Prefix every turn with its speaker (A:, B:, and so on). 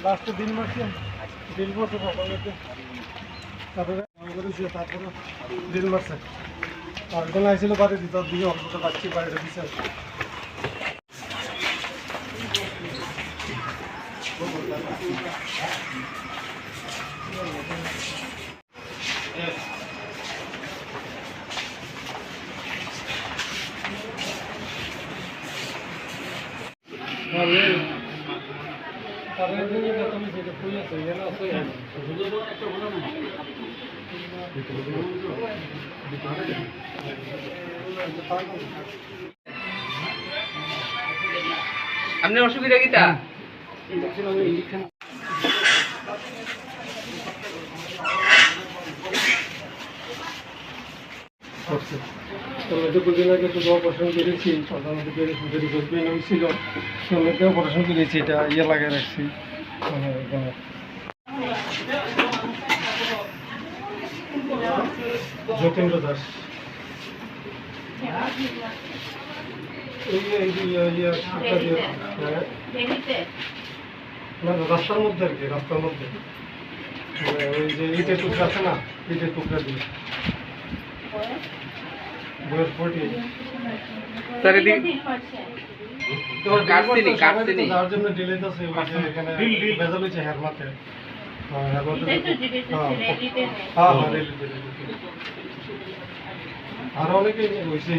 A: লাস্টে দিন মারছে দিন পড়ছে তারপরে তারপরে দিন মারছে আর ওখানে আইছিল বাড়ি দিত দিকে অল্পটা পাচ্ছি বাড়িটা দিচ্ছে
B: আপনার অসুবিধা কিটা
A: অপারেশন করেছি ছিল অপারেশন করেছি এটা ইয়ে লাগিয়ে রাখছি যতীন্দ্র দাস রাস্তার মধ্যে আর কি রাস্তার মধ্যে ওই যে ইটের টুকরা আছে না ইটের টুকরা দিয়ে বয়স 40 যার জন্য ডিলেট আছে এখানে ভেজাল হয়েছে হেয়ার মাথে আরো অনেকে হয়েছে